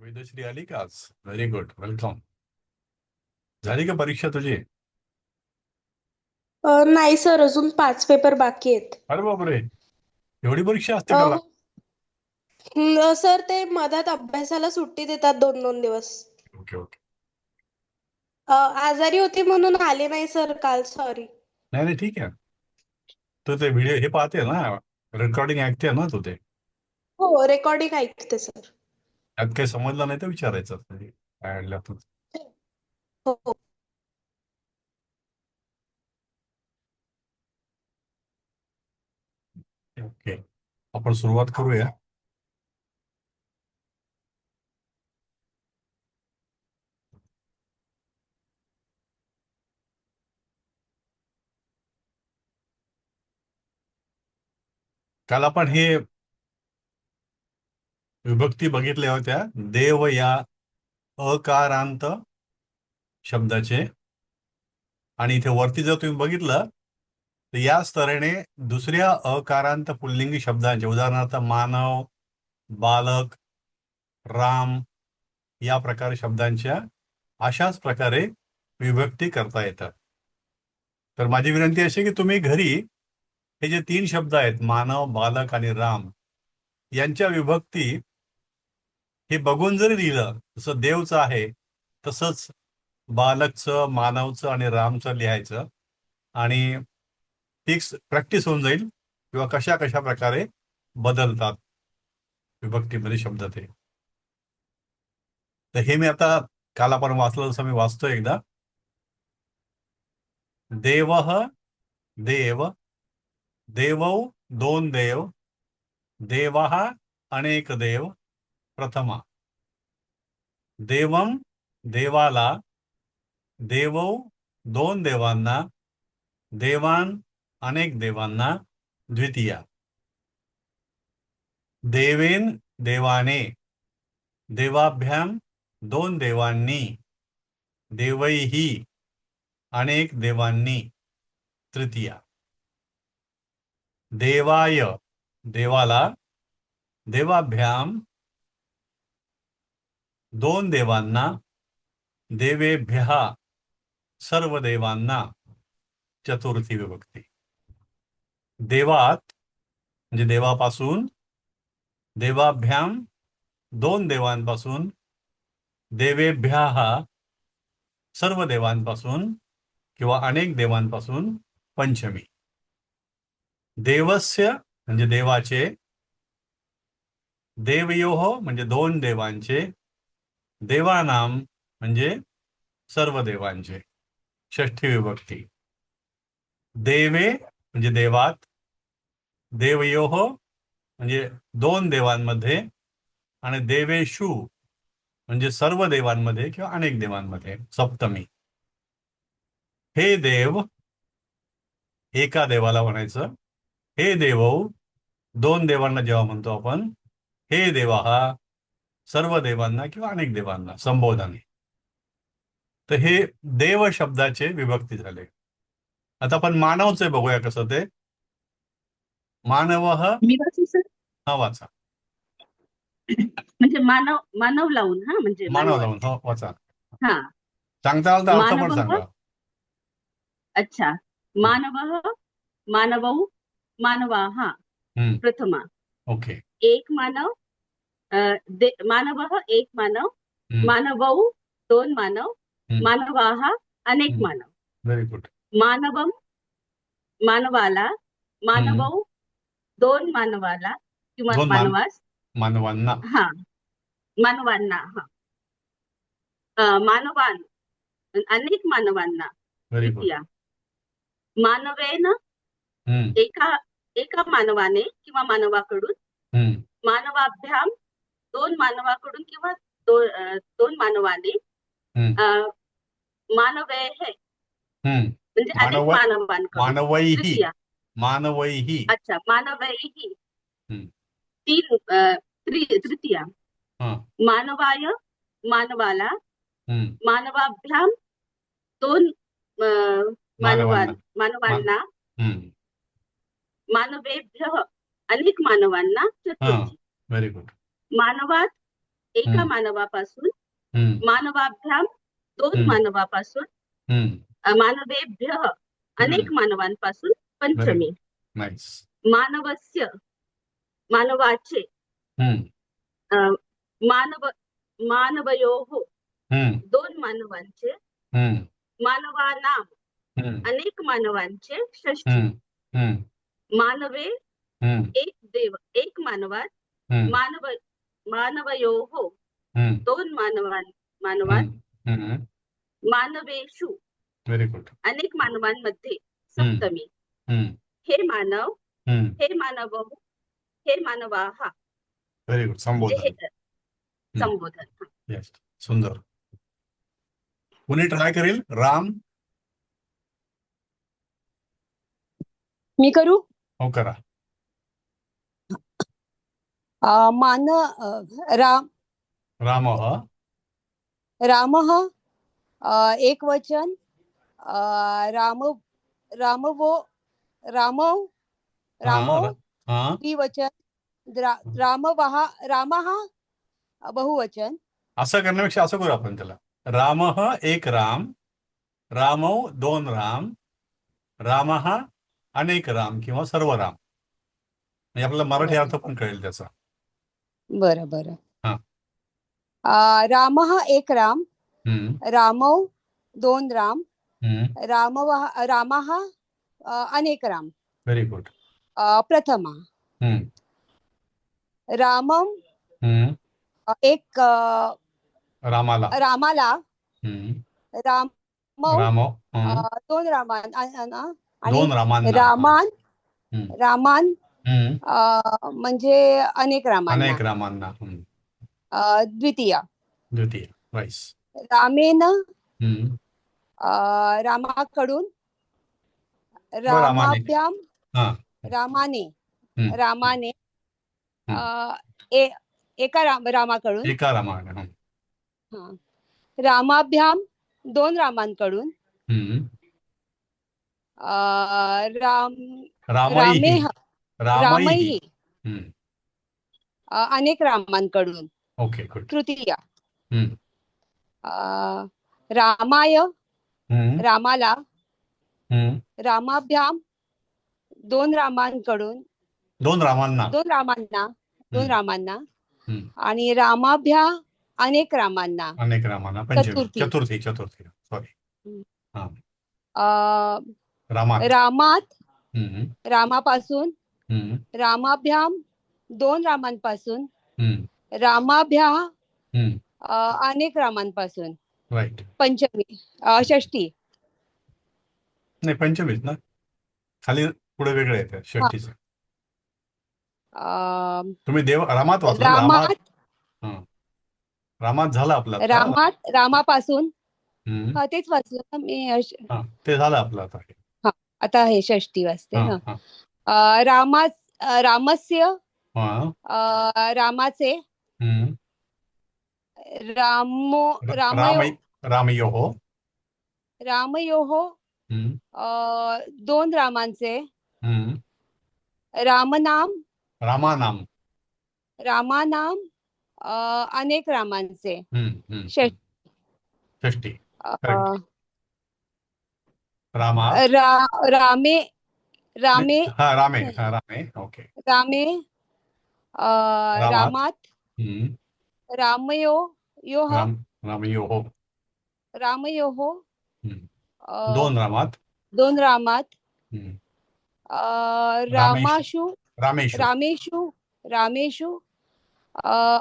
वेदश्री आली का आज? Very good, welcome. झाली का परीक्षा तुझी? नाही सर, अजून 5 पेपर बाकी आहेत. अरे बापरे, एवढी परीक्षा असते अ, त्याला? सर ते मधात अभ्यासाला सुट्टी देतात 2-2 दिवस. Okay okay. आजारी होती म्हणून आले नाही सर काल, सॉरी. नाही नाही, ठीक आहे. तू ते व्हिडिओ हे पाहते ना, रेकॉर्डिंग ऐकते ना तू ते? हो, रेकॉर्डिंग ऐकते सर. त्यात काही समजलं नाही तर विचारायचं काय आणलं तू. हो हो. ओके, आपण सुरुवात करूया. काल आपण हे विभक्ती बघितल्या होत्या, देव या अकारांत शब्दाचे. आणि इथे वरती जर तुम्ही बघितलं तर याच तऱ्हेने दुसऱ्या अकारांत पुल्लिंगी शब्दांचे, उदाहरणार्थ मानव, बालक, राम या प्रकार शब्दांच्या अशाच प्रकारे विभक्ती करता येतात. तर माझी विनंती अशी आहे की तुम्ही घरी हे जे 3 शब्द आहेत, मानव, बालक आणि राम, यांच्या विभक्ती हे बघून जरी लिहिलं, जसं देवचं आहे तसंच बालकचं, मानवचं आणि रामचं लिहायचं. आणि तीच प्रॅक्टिस होऊन जाईल किंवा कशा कशा प्रकारे बदलतात विभक्तीमध्ये शब्द ते. तर हे मी आता काल आपण वाचलं तसं मी वाचतो एकदा. देवः देव, देवौ दोन देव, देवः अनेक देव, प्रथमा. देवम देवाला, देवौ दोन देवांना, देवान अनेक देवांना, द्वितीया. देवेन देवाने, देवाभ्याम दोन देवांनी, देवैही अनेक देवांनी, तृतीया. देवाय देवाला, देवाभ्याम दोन देवांना, देवेभ्यः सर्व देवांना, चतुर्थी विभक्ती. देवात म्हणजे देवापासून, देवाभ्याम दोन देवांपासून, देवेभ्यः सर्व देवांपासून किंवा अनेक देवांपासून, पंचमी. देवस्य म्हणजे देवाचे, देवयोः म्हणजे दोन देवांचे, देवानाम म्हणजे सर्व देवांचे, षष्ठी विभक्ती. देवे म्हणजे देवात, देवयोः म्हणजे दोन देवांमध्ये, आणि देवेषु म्हणजे सर्व देवांमध्ये किंवा अनेक देवांमध्ये, सप्तमी. हे देव एका देवाला म्हणायचं, हे देवौ दोन देवांना जेव्हा म्हणतो आपण, हे देवा सर्व देवांना किंवा अनेक देवांना संबोधन. तर हे देव शब्दाचे विभक्ती झाले. आता आपण मानवचे बघूया कसं ते. मानवः, मी वाचू सर. हा वाचा. म्हणजे मानव मानव लावून, हा म्हणजे मानव मानवात. लावून हो वाचा. हा. सांगता आलं तर अर्थ पण मानवः, सांगा. अच्छा. मानवः, मानवौ, मानवाः, हम्म, प्रथमा. ओके. एक मानव, मानवः एक मानव, हम्म, मानवौ दोन मानव, हम्म, मानवाः अनेक हम्म. मानव. Very good. मानवम मानवाला, मानवौ दोन मानवाला किंवा दोन मानवास, मानवांना. हा मानवांना, हा. मानवान अनेक मानवांना, व्हेरी गुड. द्वितीया. मानवेन हम्म, एका मानवाने किंवा मानवाकडून, हम्म, मानवाभ्याम दोन मानवाकडून किंवा दोन मानवाने, हम्म, अ, मानवेह हम्म. म्हणजे अनेक मानव मानवांकडून, मानवैही, तृतीया. मानवैही. अच्छा, मानवैही हम्म, तीन, तृतीया. हा, मानवाय मानवाला, हम्म. मानवाभ्याम दोन मानवांना. मान मानवांना, हम्म, मानवेभ्य अनेक मानवांना, हा, चतुर्थी. Very good. मानवात एका हम्म, मानवापासून, हम्म, मानवाभ्याम दोन हम्म, मानवापासून, मानवेभ्यः अनेक मानवांपासून, व्हेरी पंचमी. गुड. नाईस. मानवस्य मानवाचे, हम्म, अ, मानव मानवयोः हम्म, दोन मानवांचे, हम्म, मानवानाम हम्म, अनेक मानवांचे, षष्ठी. हम्म, हम्म, मानवे हम्म, एक देव एक मानवात, हम्म, मानव मानवयोः हम्म, दोन मानवात, हम्म, हम्म. मानवेषु व्हेरी गुड. अनेक मानवांमध्ये, हम्म, सप्तमी. हम्म, हे मानव, हम्म. हे मानव, हे मानवाहा, व्हेरी गुड. म्हणजे हे संबोधन. हम्म. संबोधन. येस. सुंदर. कुणी ट्राय करेल? राम. मी करू. हो, करा. मान राम रामः. रामः एक वचन, राम रामवो रामव हा, रामव हा. द्विवचन, रामवहा रामः बहुवचन. असं करण्यापेक्षा असं करू आपण त्याला. रामः एक राम, रामौ दोन राम, रामः अनेक राम किंवा सर्व राम. म्हणजे आपल्याला मराठी अर्थ पण कळेल त्याचा. बरं बरं. हा. रामः एक राम, हम्म, रामव दोन राम, हम्म. रामः अनेक राम. Very good. प्रथमा हम्म, रामम हम्म. एक रामाला. रामाला, हम्म. रामव रामो. हम्म. दोन रामान आणि दोन रामांना. हा. रामान हम्म, रामान हम्म. म्हणजे अनेक रामांना. अनेक रामांना. हम्म. द्वितीय द्वितीय. राईस. रामेन हम्म. रामाकडून, व रामाने. रामाभ्याम हा. रामाने हम्म. रामाने हम्म. एका रामाकडून, एका रामाने. हम्म. हा, रामाभ्याम दोन रामांकडून, हम्म. राम रामैही. रामेह रामैही. रामैही हम्म. अनेक रामांकडून. Okay, good. तृतीया हम्म. रामाय हम्म. रामाला, हम्म. रामाभ्याम दोन रामांकडून, दोन रामांना. दोन हम्म. रामांना हम्म. आणि रामाभ्या अनेक रामांना. अनेक रामांना. पंचमी. चतुर्थी चतुर्थी. सॉरी. हा. अ, रामात. रामात हम्म. रामापासून, हम्म. रामाभ्याम दोन रामांपासून, हम्म. रामाभ्या हम्म. अनेक रामांपासून. राईट. पंचमी षष्ठी. नाही, पंचमीच ना. खाली पुढे वेगळे येते षष्ठीचं. तुम्ही रामात वाचलं ना? रामात. रामात हा. रामात झालं आपलं आता. रामापासून, हम्म. हा तेच वाचलं ना मी. हा, ते झालं आपलं आता. हा, आता हे षष्ठी वाचते हा, ना. हा, रामस्य हा. रामाचे, हम्म. रामयो रामयोः. रामयोः हम्म. दोन रामांचे, हम्म. रामनाम रामानाम. रामानाम अनेक रामांचे. हम्म. हम्म. षष्ठी षष्ठी. करेक्ट. रामात. रामे रामे हा, रामे. ओके. रामे रामात. रामात, हम्म. रामयोः रामयोः. रामयोः हम्म. अ, दोन रामात. दोन रामात, हम्म. रामाशु रामेषु. रामेषु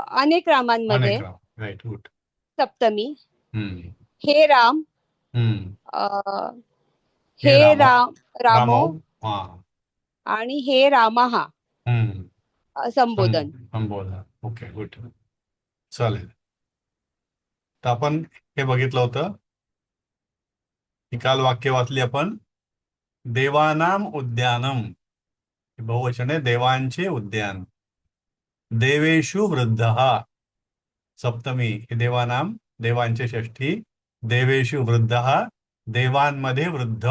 अनेक रामांमध्ये. अनेक राम. Right, good. सप्तमी हम्म. हे राम हम्म. हे हे रामो. रामो रामो. हा. आणि हे रामहा हम्म. संबोधन. संबोधन. Okay, good. चालेल. तर आपण हे बघितलं होतं की काल वाक्य वाचली आपण. देवानाम उद्यानम. बहुवचन आहे. देवांचे उद्यान. देवेषु वृद्धः. सप्तमी हे देवानाम, देवांचे षष्ठी. देवेषु वृद्धः, देवांमध्ये वृद्ध.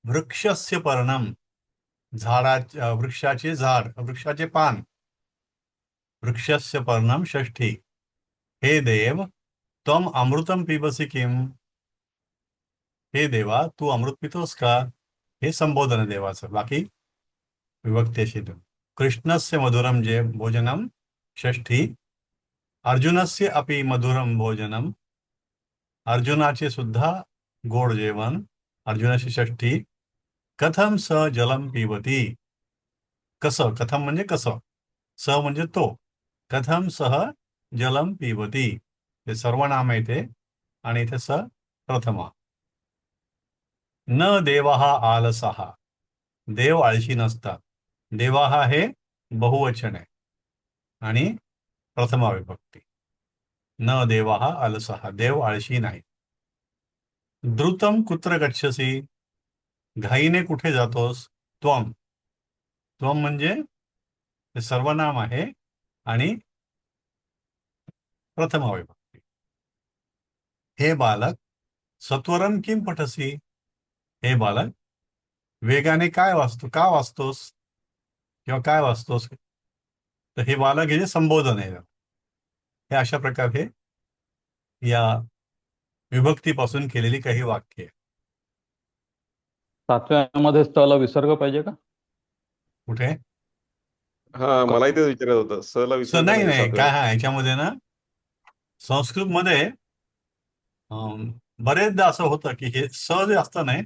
वृक्षस्य पर्णम. वृक्षाचे झाड, वृक्षाचे पान. वृक्षस्य पर्णम षष्ठी. हे देव त्वम अमृतम पिबसी किम. हे देवा तू अमृत पितोस का. हे संबोधन आहे देवाचं. बाकी विभक्ती अशी दोन. कृष्णस्य मधुरम जे भोजनम षष्ठी. अर्जुनस्य अपि मधुरम भोजनम. अर्जुनाचे सुद्धा गोड जेवण. अर्जुनाची षष्ठी. कथम स जलम पिबती. कसं. कथम म्हणजे कसं. स म्हणजे तो. कथम सह जलम पिबती. हे सर्वनाम आहे ते आणि इथे स प्रथमा. न देवः आलसः. देव आळशी नसतात. देवाः हे बहुवचन आहे आणि प्रथमा विभक्ती. न देवः आलसः. देव आळशी नाही. द्रुतम कुत्र गच्छसी. घाईने कुठे जातोस. त्वम. त्वम म्हणजे हे सर्वनाम आहे आणि प्रथमा विभक्ती. हे बालक सत्वरम किम पठसी. हे बालक वेगाने काय वाचतो. का वाचतोस किंवा काय वाचतोस. तर हे बालक हे जे संबोधन आहे हे अशा प्रकारे या विभक्तीपासून केलेली काही वाक्य. सातव्यामध्ये स्थला विसर्ग पाहिजे का? कुठे. हा मलाही तेच विचारत होतं. ला विसर्ग नाही नाही नाही काय हा ह्याच्यामध्ये ना संस्कृत मध्ये बरेचदा असं होतं की हे स जे असतं नाही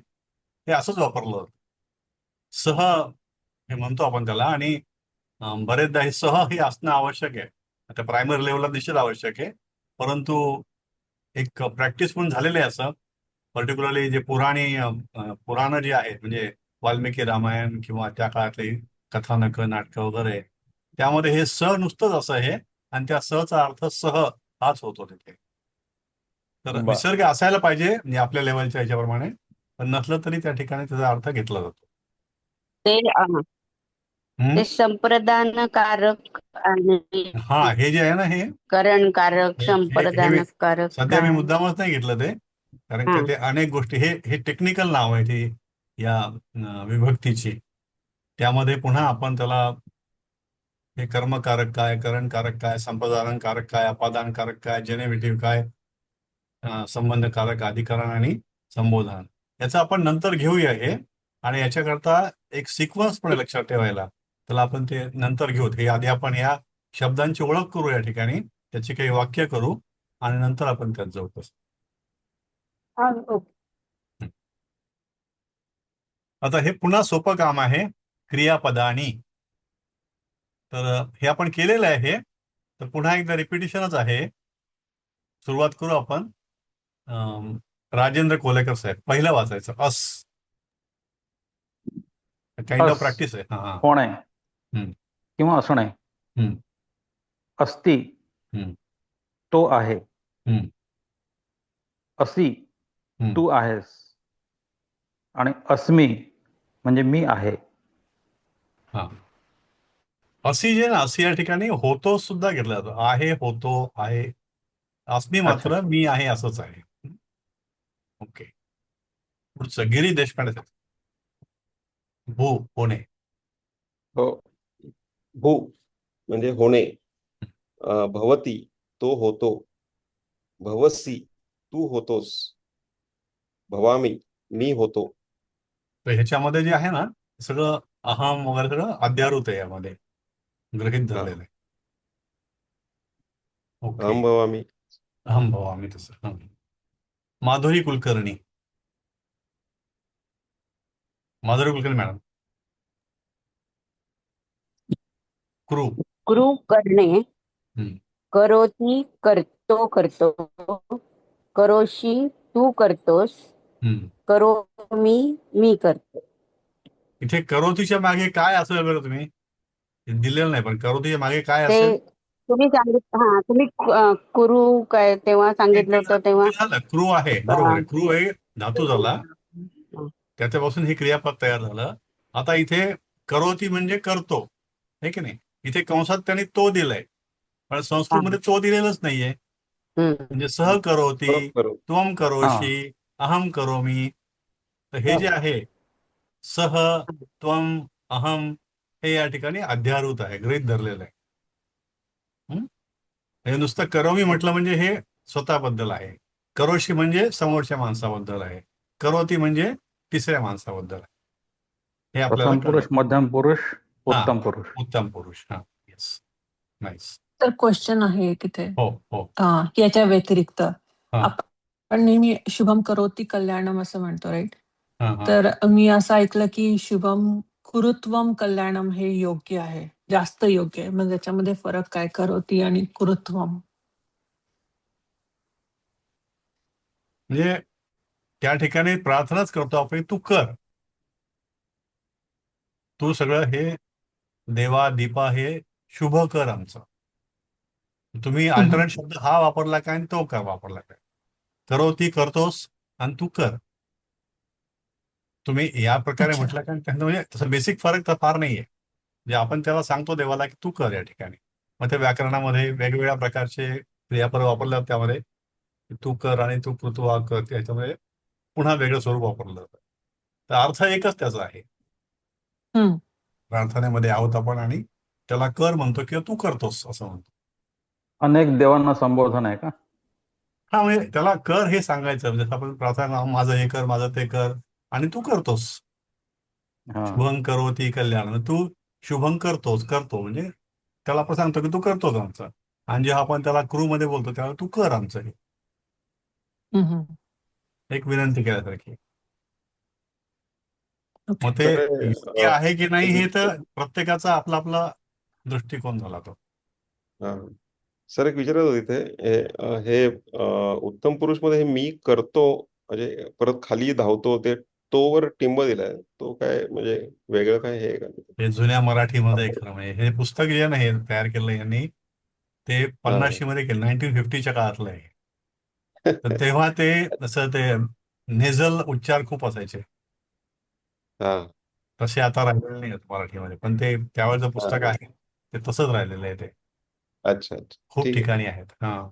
हे असंच वापरलं जातं. सह हे म्हणतो आपण त्याला आणि बरेचदा हे सह हे असणं आवश्यक आहे. आता प्रायमरी लेवलला निश्चित आवश्यक आहे परंतु एक प्रॅक्टिस पण झालेलं आहे असं. पर्टिक्युलरली जे पुराणं जे आहेत म्हणजे वाल्मिकी रामायण किंवा त्या काळातली कथानकं नाटकं वगैरे त्यामध्ये हे स नुसतंच असं आहे आणि त्या सहचा अर्थ सह हाच होतो तिथे. तर बरं. विसर्ग असायला पाहिजे म्हणजे आपल्या लेवलच्या ह्याच्याप्रमाणे पण नसलं तरी त्या ठिकाणी त्याचा अर्थ घेतला जातो. ते संप्रदानकारक आणि हा हे जे आहे ना हे करणकारक संप्रदानकारक सध्या मी काय? मुद्दामच नाही घेतलं ते कारण हा. का ते अनेक गोष्टी हे टेक्निकल नाव आहे ती या विभक्तीची. त्यामध्ये पुन्हा आपण त्याला हे कर्मकारक काय करणकारक काय संप्रदानकारक काय अपादानकारक काय जेनेटिव्ह काय संबंधकारक अधिकरण आणि संबोधन याचं आपण नंतर घेऊया हे. आणि याच्याकरता एक सिक्वन्स पण लक्षात ठेवायला त्याला आपण ते नंतर घेऊ. हे आधी आपण या शब्दांची ओळख करू या ठिकाणी त्याची काही वाक्य करू आणि नंतर आपण त्यात जाऊ. आता हे पुन्हा सोपं काम आहे क्रियापदानी. तर हे आपण केलेलं आहे तर पुन्हा एकदा रिपिटिशनच आहे. सुरुवात करू आपण. राजेंद्र कोलेकर साहेब पहिलं वाचायचं. अस काइंड ऑफ अस. प्रॅक्टिस आहे. हा होणे हम्म. किंवा असणे. हम्म. अस्ति हम्म. तो आहे. हम्म. असी हम्म. तू आहेस. आणि अस्मी म्हणजे मी आहे. हा असी जे ना असी या ठिकाणी होतो सुद्धा घेतला जातो. आहे होतो आहे. अस्मी मात्र मी आहे असंच आहे. ओके पुढचं गिरी देशपांडे साहेब. भू होणे. हो. भू म्हणजे होणे. भवती तो होतो. भवसी तू होतोस. भवामी मी होतो. तर ह्याच्यामध्ये जे आहे ना सगळं अहम वगैरे सगळं अध्यारूत आहे यामध्ये गृहीत धरलेलं आहे. ओके अहम भवामी. अहम भवामी तसं. हं. Madhuri Kulkarni. Madhuri Kulkarni madam. Crew. Crew करणे. हम्म. करोती करतो. करोशी तू करतोस. हम्म. करोमी मी करतो. इथे करोतीच्या मागे काय असेल बरं तुम्ही हे दिलेलं नाही पण करोतीच्या मागे काय ते असेल. तुम्ही तुम्ही कुरू काय तेव्हा सांगितलं होतं तेव्हा. ते झालं क्रू आहे बरोबर आहे. क्रू आहे धातू झाला त्याच्यापासून हे क्रियापद तयार झालं. आता इथे करोती म्हणजे करतो हे की नाही. इथे कंसात त्यांनी तो दिलाय पण संस्कृतमध्ये तो दिलेलाच नाहीये. म्हणजे सह करोती बरोबर. त्वम करोशी अहम करोमी. तर हे जे आहे सह त्वम अहम हे या ठिकाणी अध्यारूत आहे गृहीत धरलेलं आहे. म्हणजे नुसतं करोमी म्हटलं म्हणजे हे स्वतःबद्दल आहे. करोशी म्हणजे समोरच्या माणसाबद्दल आहे. करोती म्हणजे तिसऱ्या माणसाबद्दल आहे. हे आपल्याला प्रथम पुरुष, कळलं. मध्यम पुरुष, हा, उत्तम पुरुष. उत्तम पुरुष. हा, येस, नाईस. तर क्वेश्चन आहे तिथे हो हो. याच्या व्यतिरिक्त हा आपण नेहमी शुभम करोती कल्याणम असं म्हणतो, राईट? हा हा. तर मी असं ऐकलं की शुभम कुरुत्वम कल्याणम हे योग्य आहे, जास्त योग्य आहे. मग त्याच्यामध्ये फरक काय, करोती आणि कुरुत्वम? म्हणजे त्या ठिकाणी प्रार्थनाच करतो आपण, तू कर, तू सगळं हे देवा दीपा हे शुभ कर आमचं. तुम्ही अल्टरनेट शब्द हा वापरला काय आणि तो का वापरला काय? करोती करतोस आणि तू कर. तुम्ही या प्रकारे अच्छा. म्हटलं काय त्यांना, म्हणजे तसं बेसिक फरक तर फार नाहीये. म्हणजे आपण त्याला सांगतो देवाला की तू कर या ठिकाणी. मग ते व्याकरणामध्ये वेगवेगळ्या प्रकारचे क्रियापद वापरले जातात त्यामध्ये. तू कर आणि तू कृतवा कर, त्याच्यामध्ये पुन्हा वेगळं स्वरूप वापरलं जातं. तर अर्थ एकच त्याचा आहे. हम्म. प्रार्थनेमध्ये आहोत आपण आणि त्याला कर म्हणतो किंवा तू करतोस असं म्हणतो. अनेक देवांना संबोधन आहे का? हा, म्हणजे त्याला कर हे सांगायचं. जसं आपण प्रार्थना, माझं हे कर, माझं ते कर, आणि तू करतोस. हा. शुभं करोती कल्याण, तू शुभं करतो म्हणजे त्याला आपण सांगतो की तू करतोस आमचं. आणि जेव्हा आपण त्याला क्रू मध्ये बोलतो तेव्हा तू कर आमचं हे, हम्म. एक विनंती केल्यासारखी. ओके. मग ते तर योग्य आहे की नाही हे तर प्रत्येकाचा आपला आपला दृष्टिकोन झाला तो. हा. सर, एक विचारत होते इथे, हे उत्तम पुरुष मध्ये हे मी करतो म्हणजे परत खाली धावतो, ते तोवर टिंब दिलाय, तो काय म्हणजे वेगळं काय हे आहे का? हे जुन्या मराठीमध्ये खरं म्हणजे हे पुस्तक जे आहे ना, हे तयार केलं यांनी, ते हा 50 मध्ये केलं, 1950च्या काळातलं आहे. तर तेव्हा ते असं ते नेझल उच्चार खूप असायचे, हा तसे आता राहिलेले नाही आहेत मराठीमध्ये. पण ते त्यावेळेचं पुस्तक हा. आहे ते तसंच राहिलेलं आहे. ते अच्छा अच्छा, खूप ठीक आहे. ठिकाणी आहेत. हा.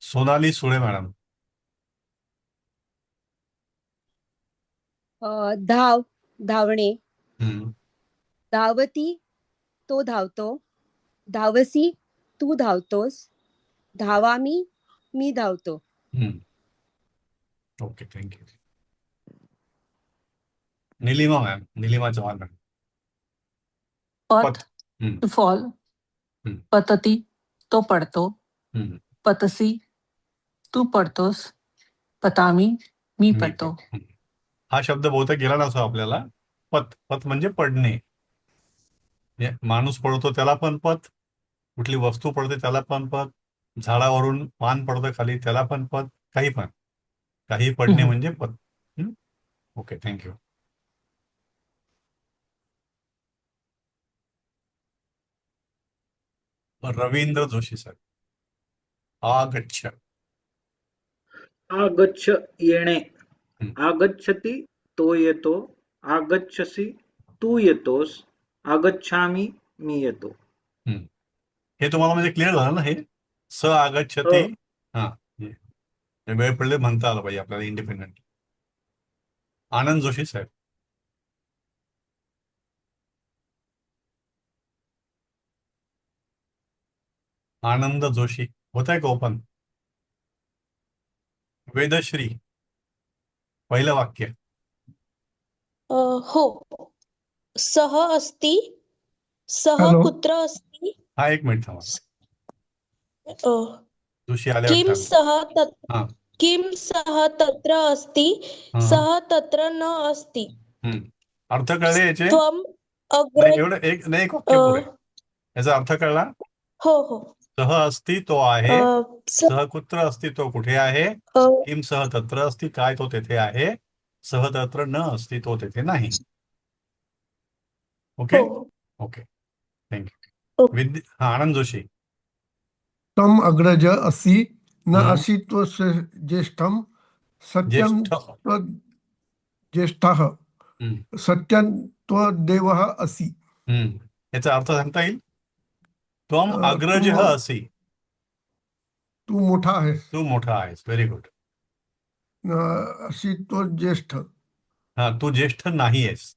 सोनाली सुळे मॅडम. धावणे. हम्म. धावती, तो धावतो. धावसी, तू धावतोस. धावामी, मी धावतो. Okay, thank you. Nilima ma'am, Nilima Chavan ma'am. पथ, हम्म, टू फॉल. हम्म, पतती, तो पडतो. हम्म. पतसी, तू पडतोस. पतामी, मी मी पडतो. पण. हा शब्द बहुतेक गेला नसतो आपल्याला. पत, पत म्हणजे पडणे. म्हणजे माणूस पडतो त्याला पण पत, कुठली वस्तू पडते त्याला पण पत, झाडावरून पान पडतं खाली त्याला पण पत, काही पण, काही पडणे हम्म. म्हणजे पत. Okay, thank you. Ravindra Joshi sir. आगच्छ. आगच्छ, येणे. हम्म. आगच्छति, तो येतो. आगच्छसि, तू येतोस. आगच्छामी, मी येतो. हम्म. हे तुम्हाला म्हणजे क्लिअर झालं ना हे? स आगच्छती. हो. हा, हे वेळ पडले म्हणता आलं पाहिजे आपल्याला इंडिपेंडंट. आनंद जोशी साहेब. आनंद जोशी होत आहे का ओपन? वेदश्री, पहिलं वाक्य. हो. सह अस्ति, सह हॅलो. कुत्र अस्ति, हा, एक मिनिट थांबा. जोशी आले किम वाटतं. सह हा किम सह तत्र अस्ति, हा. सह तत्र न अस्ति. अर्थ कळले याचे? त्वम अग्र नाही, एवढं एक नाही, एक वाक्य पुरे. याचा अर्थ कळला? हो हो. सह अस्ति तो आहे, स- सह कुत्र अस्ति तो कुठे आहे, अ, किम सह तत्र अस्ति काय तो तेथे आहे, सह तत्र न अस्ति तो तेथे नाही. ओके हो. Okay, thank you. हा, आनंद जोशी. तम अग्रज असि न हम्म. असि ज्येष्ठम सत्यम ज्येष्ठ. ज्येष्ठः हम्म. सत्यम देवः असि. याचा अर्थ सांगता येईल? त्वम अग्रज तू असि, तू मोठा आहेस. तू मोठा आहेस. Very good. असि तो ज्येष्ठ. हा, तू ज्येष्ठ नाही आहेस.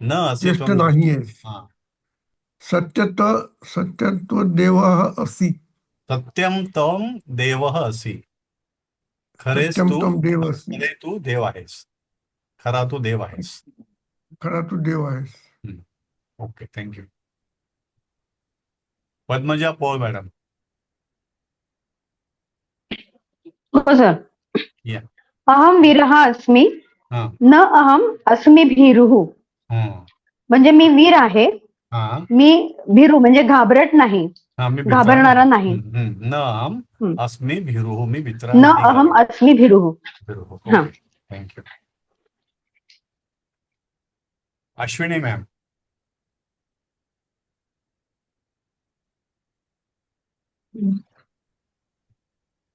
न असी ज्येष्ठ त्वं नाही आहेस. हा सत्यत्व देवः असि. सत्यम त्वं देवः असि. खरेच सत्यम तू त्वं देव असि. खरे तू देव आहेस. खरा तू देव आहेस. खरा तू देव आहेस. Okay, thank you. Padmaja Paul madam. हो सर. या. अहम वीरः अस्मि, हा न अहम अस्मि भीरुः. हा म्हणजे मी वीर आहे, हा मी भीरू म्हणजे घाबरट नाही, हा मी भित्रा घाबरणारा नाही. नाही. न अहम हम्म. अस्मी भिरुः. मी भित्रा न नाही, अहम घाबरत. अस्मि भीरुः. भिरुः. हा. Okay, thank you. अश्विनी मॅम.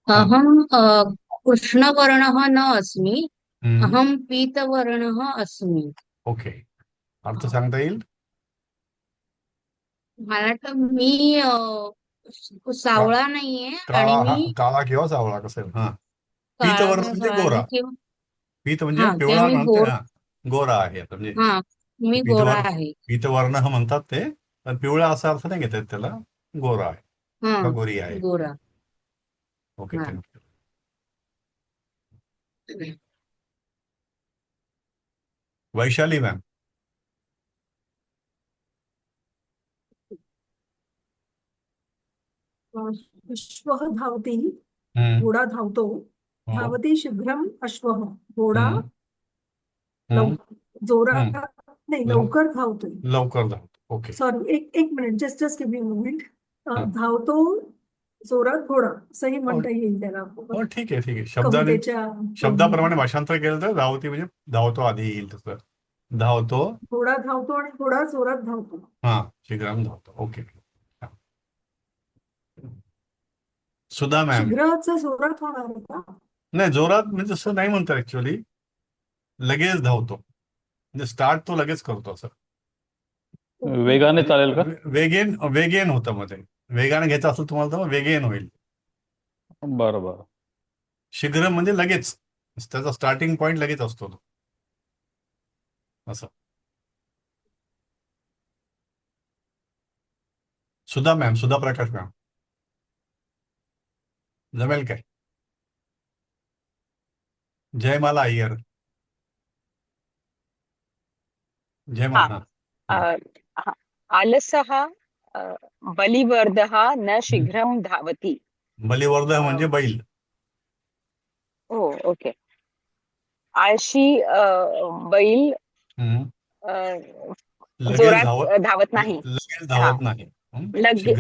अहं कृष्णवर्णः न अस्मि, हम्म, अहं पीतवर्णः अस्मि. ओके. अर्थ सांगता येईल? मला वाटतं मी सावळा नाहीये आणि काळा मी काळा किंवा सावळा कसेल. हा काळा पीतवर्ण किंवा म्हणजे सावळा गोरा. नाही किंवा पीत म्हणजे किंवा पिवळा मी म्हणते. हा गोरा आहे आता म्हणजे हा मी गोरा आहे. पीतवर्ण म्हणतात ते, पण पिवळा असा अर्थ नाही घेतात त्याला. गोरा आहे हा का गोरी आहे. गोरा. ओके, हा. थँक्यू. वैशाली मॅम. अश्वः धावति, हम्म, घोडा धावतो. हो. धावति शीघ्रम अश्वः, घोडा हम्म, हम्म, जोरात हम्म. नाही, लव- लवकर धावतोय. लवकर धावतो. ओके. सॉरी, एक minute, just give me moment. हा. धावतो जोरात घोडा, असंही म्हणता येईल त्याला हो, ठीक आहे, ठीक आहे. कवितेच्या शब्दाप्रमाणे भाषांतर केलं तर धावती म्हणजे धावतो आधी येईल तसं. धावतो. घोडा धावतो आणि घोडा जोरात धावतो. हा, शीघ्रम धावतो. ओके. हा. सुधा मॅम. शीघ्रचा जोरात होणार आहे का? नाही, जोरात म्हणजे तसं नाही म्हणतात ऍक्च्युअली. लगेच धावतो म्हणजे स्टार्ट तो लगेच करतो असं. वेगाने चालेल का? वेगेन होतं मध्ये. वेगाने घ्यायचं असेल तुम्हाला तर मग वेगेन होईल. बरं बरं. शीघ्र म्हणजे लगेच, त्याचा स्टार्टिंग पॉइंट लगेच असतो तो असं. सुधा मॅम, सुधा प्रकाश मॅम, जमेल काय? जयमाला अय्यर. जयमाला. आलसः बलिवर्धः न शीघ्रं धावति. बलिवर्ध म्हणजे बैल. हो, ओके. आळशी बैल हम्म. लगेच जोरात धावत नाही. लगेच धावत नाही.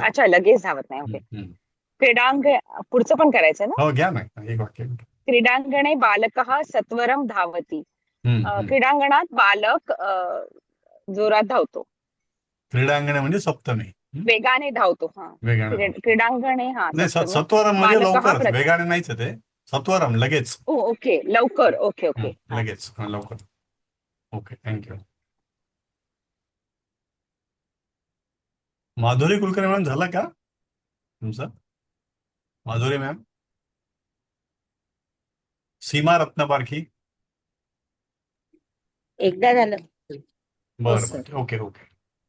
अच्छा, लगेच धावत नाही. ओके. पुढचं पण करायचं ना? हो, घ्या ना एक वाक्य. क्रीडांगणे बालकः सत्वरं धावति. हम्म. क्रीडांगणात बालक जोरात धावतो. क्रीडांगणे म्हणजे सप्तमी. वेगाने धावतो. हा, वेगाने. क्रीडांगणे. हा, नाही, सत्वरम म्हणजे लवकर. वेगाने नाहीच ते. सत्वरम लगेच. ओके, लवकर. ओके. लगेच. लवकर. Okay, thank you. Madhuri Kulkarni ma'am, झाला का तुमचं? माधुरी मॅम. सीमा रत्नपारखी. एकदा झालं. बरं. ओके.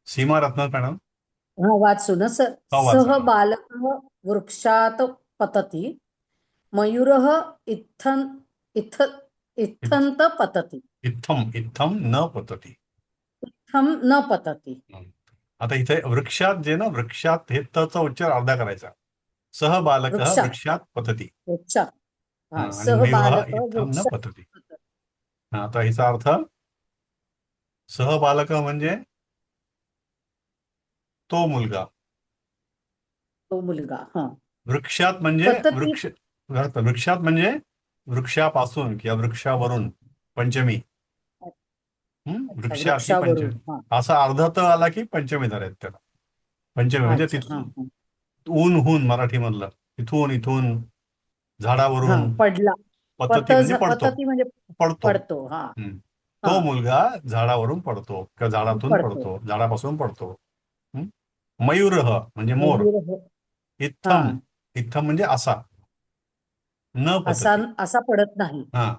सीमा रत्न मॅडम. हा, वाचू ना सर. सह बालकः वृक्षात पतति, मयूरः इत्थंत पतति. इत्थम न पतती. इत्थम न पतति. आता इथे वृक्षात जे ना, वृक्षात हे तचा उच्चार अर्धा करायचा. सह बालकः वृक्षात पतती. वृक्षात. आणि मयूरः इत्थम न पतती. आता हिचा अर्थ, सहबालक म्हणजे तो मुलगा. वृक्षात म्हणजे वृक्षात म्हणजे वृक्षापासून किंवा वृक्षावरून पंचमी. वृक्षाची पंचमी असा अर्धा त आला की पंचमी धरायत त्याला. पंचमी म्हणजे तिथून ऊन मराठीमधलं इथून झाडावरून. पडला. पतती म्हणजे पडतो. हा. तो मुलगा झाडावरून पडतो किंवा झाडातून पडतो, झाडापासून पडतो. मयूरः म्हणजे मोर. इत्थम म्हणजे असा. न पतती. असा पडत नाही. हा,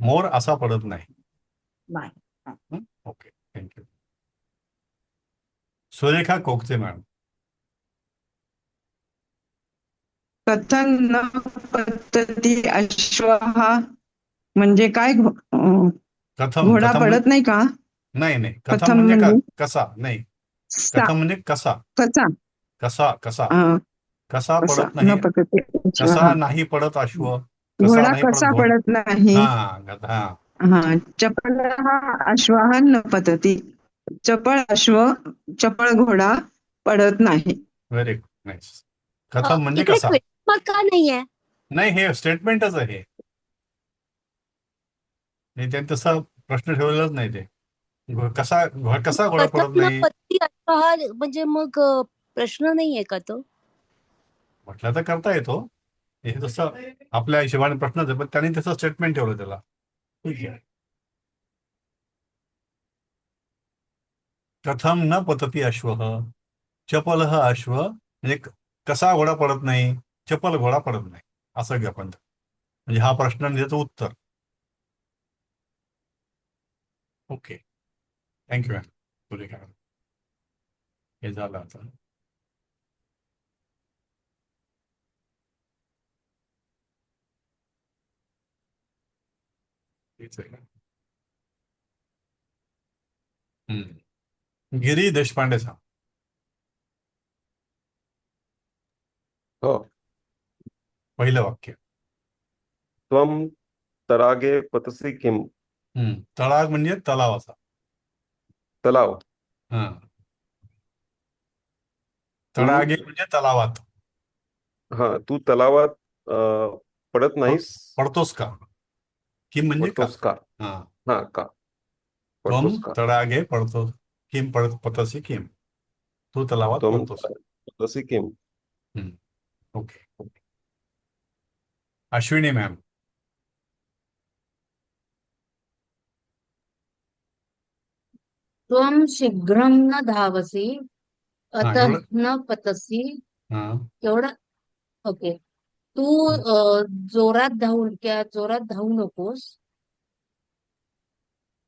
मोर असा पडत नाही. नाही. Okay, thank you. Surekha Kokate madam. कथं न पतती अश्वः म्हणजे काय कथम घोडा कथम पडत नाही का? नाही नाही, कथम कथम म्हणजे म्हणजे कसा नाही. सा कथम म्हणजे कसा कसा कसा कसा अं, कसा कसा पडत नाही. न पतती कसा अश्वः नाही पडत अश्व. कसा घोडा नाही पडत कसा घोडा. पडत नाही. हा. हा चपलः अश्वः न पतती. चपळ घोडा पडत नाही. Very good, nice. कथम म्हणजे इकडे कसा. क्वेश्चन मार्क का नाहीये? नाही, हे स्टेटमेंटच आहे. त्यांनी तसा प्रश्न ठेवलेलाच नाही ते. कसा घोडा कथं पडत न नाही पतती अश्वः म्हणजे मग प्रश्न नाहीये का तो? म्हटलं तर करता येतो. हे तसं आपल्या हिशोबाने प्रश्नच आहे, पण त्यांनी तसं स्टेटमेंट ठेवलं त्याला. ठीक आहे. कथम न पतती अश्व. चपल अश्व म्हणजे कसा घोडा पडत नाही, चपल घोडा पडत नाही, असं घ्या आपण. म्हणजे हा प्रश्न आणि त्याचं उत्तर. Okay, thank you ma'am. सुरेखा, हे झालं आता. तेच आहे का. गिरी देशपांडे साहेब. हो. पहिलं वाक्य. त्वं तडागे पतसि किम. तळाग म्हणजे तलावाचा. तलाव. हा. तू तडागे म्हणजे तलावात. तू तलावात पडत नाहीस. पडतोस का. किम म्हणजे का. पडतोस का. हा. हा का. त्वम पडतोस का. तडागे पडतो. Kim पतसी Kim. तू तलावात त्वं पडतोस. पतसि किम. ओके. अश्विनी मॅम. त्वं शीघ्रं न धावसी हा, अतः एवढं. न पतसी. हा. एवढं ओके. तू जोरात धावू नकोस.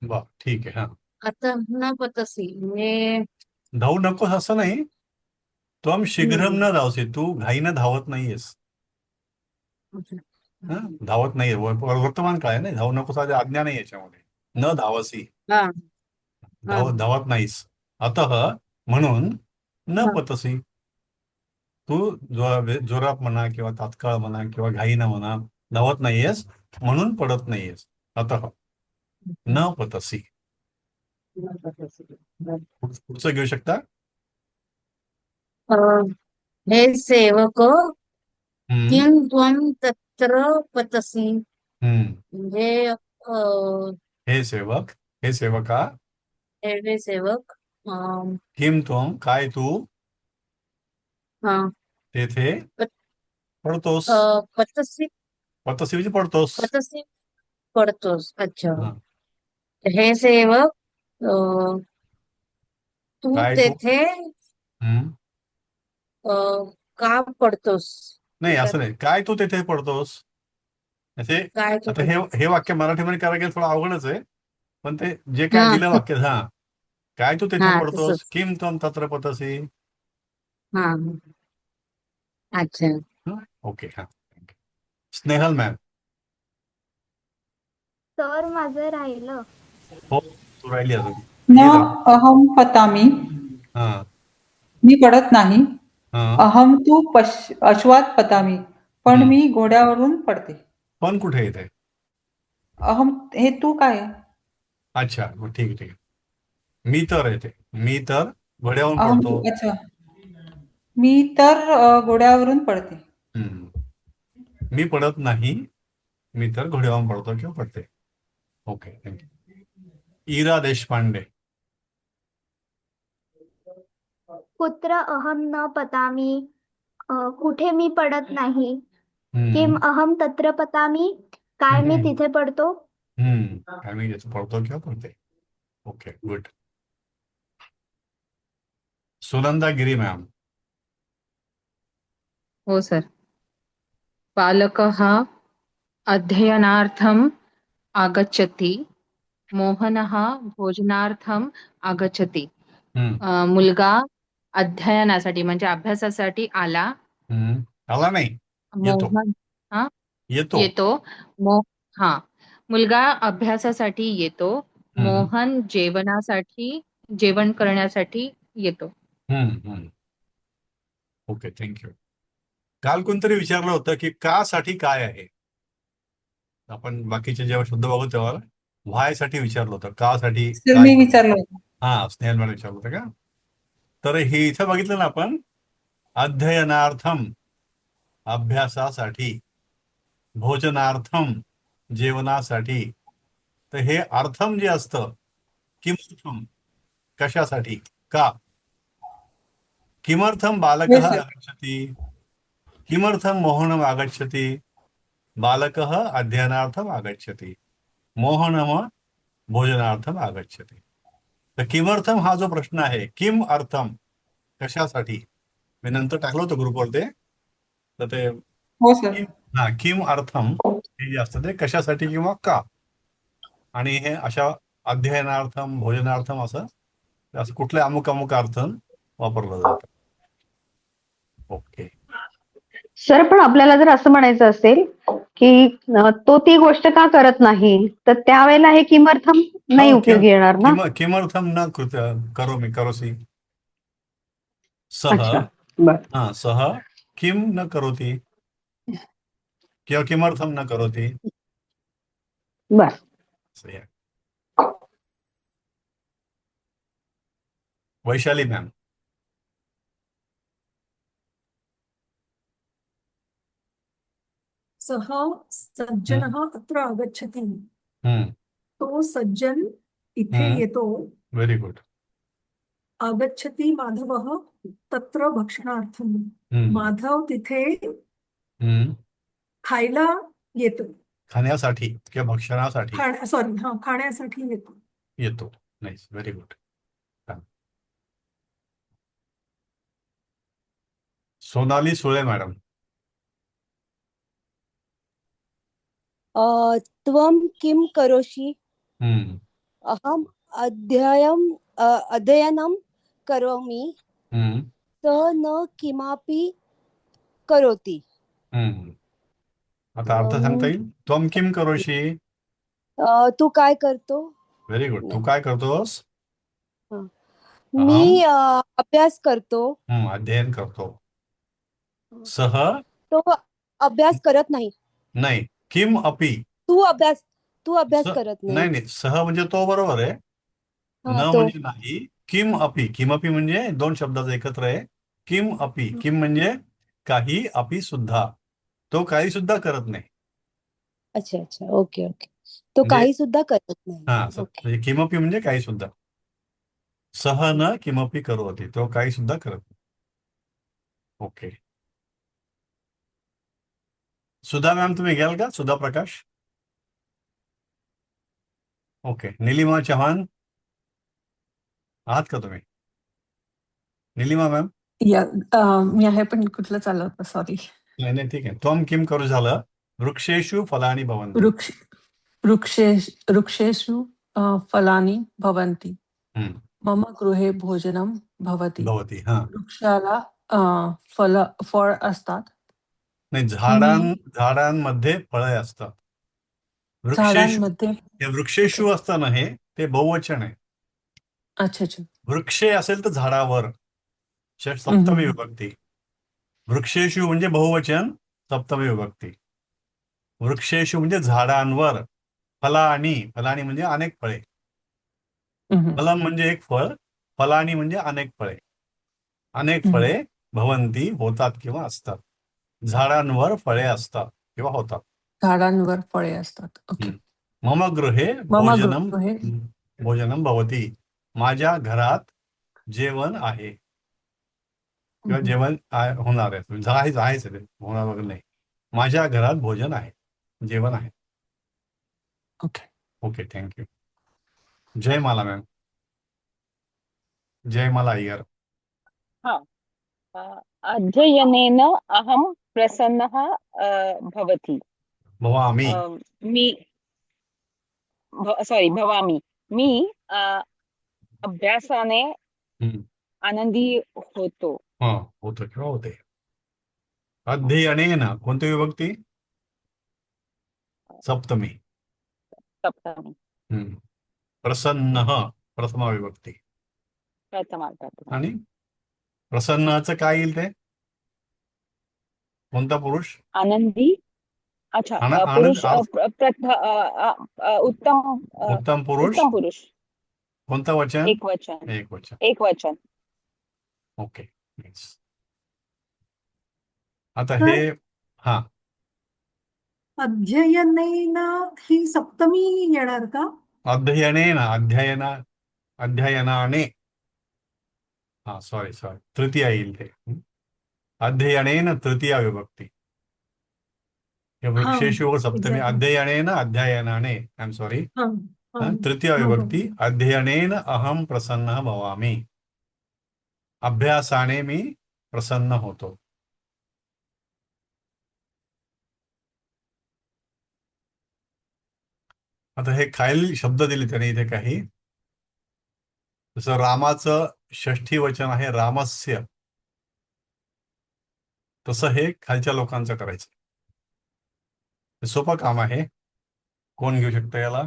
वा, ठीक आहे. हा. अतः न पतसी म्हणजे धावू नकोस असं नाही. त्वम शीघ्रम न धावसे, तू घाईनं धावत नाहीयेस. हा, धावत नाहीये. वर्तमान काळ आहे ना. धावू नकोस आधी आज्ञा नाही याच्यामध्ये. न धावसी, हा धावत नाहीस. अतः म्हणून न हा. पतसी, तू जोरात म्हणा किंवा तात्काळ म्हणा किंवा घाईनं म्हणा, धावत नाहीयेस म्हणून पडत नाहीयेस. अतः न पतसी. न पतसी. पुढचं घेऊ शकता. हे सेवक हम्म. किं त्वं तत्र पतसी हम्म. म्हणजे हे सेवक, हे सेवका. हे सेवक किम त्वम काय तू हा तेथे पत- पडतोस. पतसी पतसी म्हणजे पडतोस. पतसी पडतोस. अच्छा. हा. हे सेवक अं, तू काय तू. तेथे हम्म. का पडतोस नाही, ते असं नाही. काय तू तेथे पडतोस असे. काय तू आता हे वाक्य मराठीमध्ये करायला गेलं थोडं अवघडच आहे, पण ते जे काय हा दिलं वाक्य. हा. काय तू तेथे हा पडतोस. तसंच. किम त्वम तत्र पतसी. हा अच्छा. ओके. हा. स्नेहल मॅम. सर माझं राहिलं. हो, तू राहिली अजून. न मीरा. अहम पतामी. हा. मी पडत नाही. हा. अहम तू अश्वात पतामी. पण मी घोड्यावरून पडते. पण कुठे येते. अहम हे तू काय आहे? अच्छा, मग ठीक आहे, ठीक आहे. मी तर येते. मी तर घोड्यावरून अहम पडतो. तू अच्छा. मी तर घोड्यावरून पडते. मी पडत नाही. मी तर घोड्यावरून पडतो किंवा पडते. Okay, thank you. इरा देशपांडे. कुत्र अहम न पतामी. कुठे मी पडत नाही. किम अहम तत्र पतामी. काय मी तिथे पडतो. काय मी याचं पडतो किंवा पडते. Okay, good. Sunanda Giri ma'am. हो सर. बालकः अध्ययनार्थम् आगच्छति. मोहनः भोजनार्थम् आगच्छति. मुलगा अध्ययनासाठी म्हणजे अभ्यासासाठी आला. आला नाही, येतो. मोहन हा येतो. येतो. हा मुलगा अभ्यासासाठी येतो. मोहन जेवण करण्यासाठी येतो. Okay, thank you. काल कोणतरी विचारलं होतं की का साठी काय आहे. आपण बाकीचे जेव्हा शब्द बघू तेव्हा व्हाय साठी विचारलं होतं, का साठी सर काय. मी विचारलं होतं. हा, स्नेहल मॅडम विचारलं होतं का. तर हे इथं बघितलं ना आपण, अध्ययनार्थम अभ्यासासाठी, भोजनार्थम जेवणासाठी. तर हे अर्थम जे असतं, किमर्थम कशासाठी, का. किमर्थम बालकः सर. आगच्छति, किमर्थम मोहनम आगच्छति, बालकः अध्ययनार्थम आगच्छति, मोहनम भोजनार्थम आगच्छति. तर किमर्थम हा जो प्रश्न आहे, किम अर्थम कशासाठी, मी नंतर टाकलं होतं ग्रुपवर ते. तर ते हो सर. हा, किम अर्थम हे जे असतं ते कशासाठी किंवा का. आणि हे अशा अध्ययनार्थम भोजनार्थम असं असं कुठल्या अमुक अमुक अर्थ वापरलं जातं. ओके. सर पण आपल्याला जर असं म्हणायचं असेल की तो ती गोष्ट का करत नाही, तर त्यावेळेला हे किमर्थम नाही उपयोगी येणार ना. किमर्थम न करोमि करोसि, सह. अच्छा, बर. हा, सह किम न करोति किंवा किमर्थम न करोति. बर. वैशाली मॅम. सः सज्जनः अत्र आगच्छति. तो सज्जन इथे येतो. Very good. आगच्छति माधवः तत्र भक्षणार्थम. माधव तिथे खायला येतो. खाण्यासाठी किंवा भक्षणासाठी खाण्यासाठी येतो. येतो. Nice, very good. Sonali Sule madam. त्वं किं करोषि. अहम् अध्ययनं करोमि. सः न किमपि करोति. आता अर्थ सांगता येईल. त्वं किम करोषि. तू काय करतो. Very good. तू काय करतोस. मी अभ्यास करतो. अध्ययन करतो. सह तो अभ्यास करत नाही. नाही, किम अपि. तू अभ्यास करत नाही नाही. नाही, सह म्हणजे तो बरोबर आहे. न तो. म्हणजे नाही. किम अपि. किम अपि म्हणजे दोन शब्दाचं एकत्र आहे. किम अपि. किम म्हणजे काही, अपि सुद्धा. तो काही सुद्धा करत नाही. अच्छा अच्छा, ओके ओके. तो काही सुद्धा करत नाही. हा, म्हणजे किमपि म्हणजे काही सुद्धा. सह न किमपि करोति. तो काही सुद्धा करत नाही. ओके. सुधा मॅम तुम्ही घ्याल का. सुधा प्रकाश. ओके. निलिमा चव्हाण आहात का तुम्ही. निलिमा मॅम. मी आहे पण कुठलं चाललं होतं, सॉरी. नाही नाही, ठीक आहे. त्वं किम करू झालं. वृक्षेषु फलानि भवन्ति. वृक्षेषु फलानि भवन्ति. मम गृहे भोजनं भवति. वृक्षाला फळ असतात. नाही, झाडांमध्ये फळे असतात. वृक्षेषु असतं ना, हे ते बहुवचन आहे. अच्छा अच्छा. वृक्षे असेल तर झाडावर, सप्तमी विभक्ती. वृक्षेषु म्हणजे बहुवचन, सप्तमी विभक्ती. वृक्षेषु म्हणजे झाडांवर. फलानी म्हणजे अनेक फळे. फलम म्हणजे एक फळ, फलानी म्हणजे अनेक फळे. अनेक फळे भवंती होतात किंवा असतात. झाडांवर फळे असतात किंवा होतात. झाडांवर फळे असतात. ओके. मम गृहे भोजनम भवती. माझ्या घरात जेवण आहे किंवा जेवण होणार आहे. आहेच ते, होणार वगैरे नाही. माझ्या घरात भोजन आहे, जेवण आहे. Okay okay, thank you. Jayamala ma'am. Jayamala Iyer. हा. अध्ययनेन अहं प्रसन्नः भवति. भवामि. भवामि. मी अभ्यासाने आनंदी होतो. हा, होतं किंवा होते. अध्ययनेन कोणती विभक्ती? सप्तमी. सप्तमी. प्रसन्न प्रथमा विभक्ती. प्रथमा. आणि प्रसन्नाचं काय येईल ते? कोणता पुरुष? आनंदी. अच्छा, पुरुष उत्तम उत्तम पुरुष. उत्तम पुरुष. कोणतं वचन? एकवचन. एकवचन. एकवचन. ओके. आता हे हा, अध्ययनेन ही सप्तमी येणार का? अध्ययनेन अध्ययनाने. हा, सॉरी तृतीया येईल ते. अध्ययनेन तृतीया विभक्ती. हे वृक्षेषु सप्तमी. अध्ययनेन अध्ययनाने. I am sorry. तृतीया विभक्ती. अध्ययनेन अहम प्रसन्न भवामी. अभ्यासाने मी प्रसन्न होतो. आता हे खालील शब्द दिले त्याने इथे काही. जसं रामाचं षष्ठी वचन आहे रामस्य, तसं हे खालच्या लोकांचं करायचं. हे सोपं काम आहे. कोण घेऊ शकतं याला?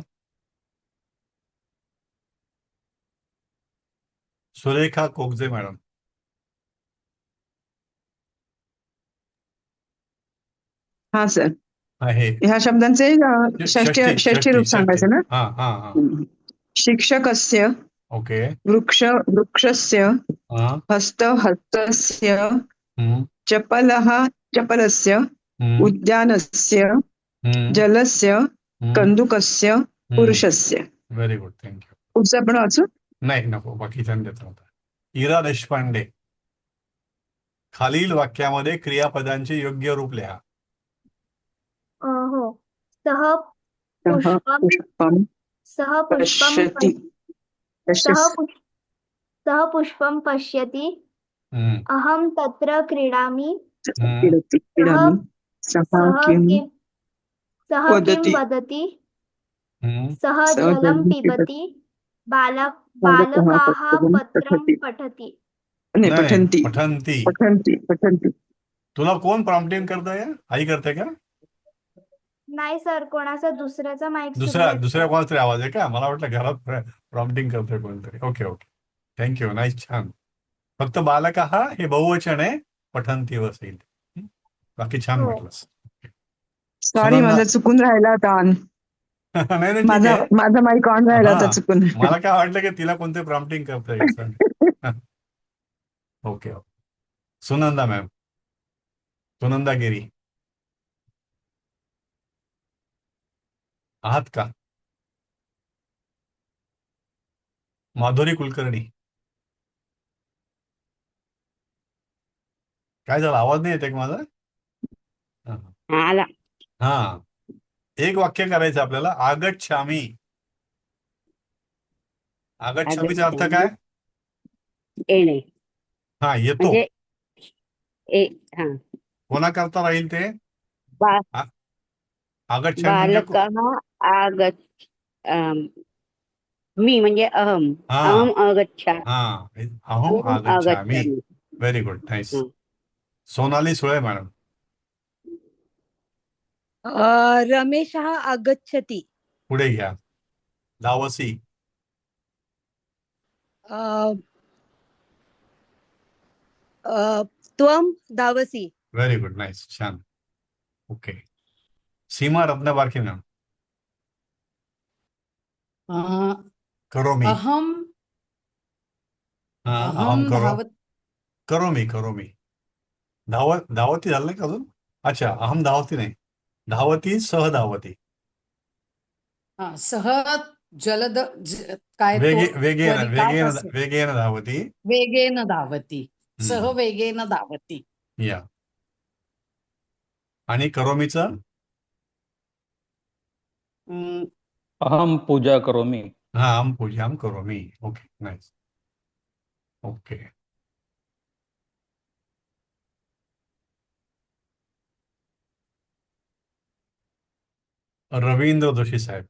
सुरेखा कोगजे मॅडम. हा सर, आहे ह्या शब्दांचे षष्ठी रूप सांगायचं ना. हा हा हा. शिक्षकस्य. ओके. वृक्षस्य. हस्तस्य. चपलः चपलस्य. उद्यानस्य. जलस्य. कंदुकस्य. पुरुषस्य. Very good, thank you. पुढचं आपण वाचू? नाही, नको, बाकीच्या देत नव्हता. इरा देशपांडे. खालील वाक्यामध्ये क्रियापदांचे योग्य रूप लिहा. हो. सह पुष्पम पश्यति. सह पुष्पम पश्यति. अहम तत्र क्रीडामि. सह किं वदति. सह जलं पिबति. बालकाः पत्रं पठति. पठन्ति. तुला कोण प्रॉम्प्टिंग करतंय? आई करते का? नाही सर, कोणाचा दुसऱ्याचा माईक दुसऱ्या कोणाचा तरी आवाज आहे का? मला वाटलं घरात प्रॉम्प्टिंग करतोय कोणतरी. ओके. थँक्यू, नाईस, छान. फक्त बालकाः हे बहुवचन आहे, पठन्ति असेल. बाकी छान म्हटलंस. सॉरी, माझा चुकून राहिला होता ऑन. नाही, माझा माईक ऑन राहिला होता चुकून. मला काय वाटलं की तिला कोणते प्रॉम्प्टिंग करतोय. ओके. सुनंदा मॅम. सुनंदा गिरी आहात का? माधुरी कुलकर्णी. काय झालं, आवाज नाही येते का माझा? हा, एक वाक्य करायचं आपल्याला. आगच्छामी. आगच्छामीचा अर्थ काय? येणे. हा, येतो. म्हणजे कोणा करता राहील ते? मी म्हणजे अहम. अहम आगच्छामि. अहम आगच्छामि. Very good, nice. Sonali Sule madam. रमेशः आगच्छति. पुढे घ्या. धावसी. त्वं धावसि. व्हेरी गुड, नाईस, छान. ओके. सीमा रत्नबारके मॅम. करोमी. करोमी. धावती झालं नाही का अजून? अच्छा, अहम धावती नाही. धावती, सह धावती. सह जलद काय वेगेन धावती. वेगेन धावती. सह वेगेन धावती. या. आणि करोमीचं? अहम पूजा करोमी. हा, अहम पूजाम करोमी. Okay, nice. Okay. Ravindra Joshi साहेब.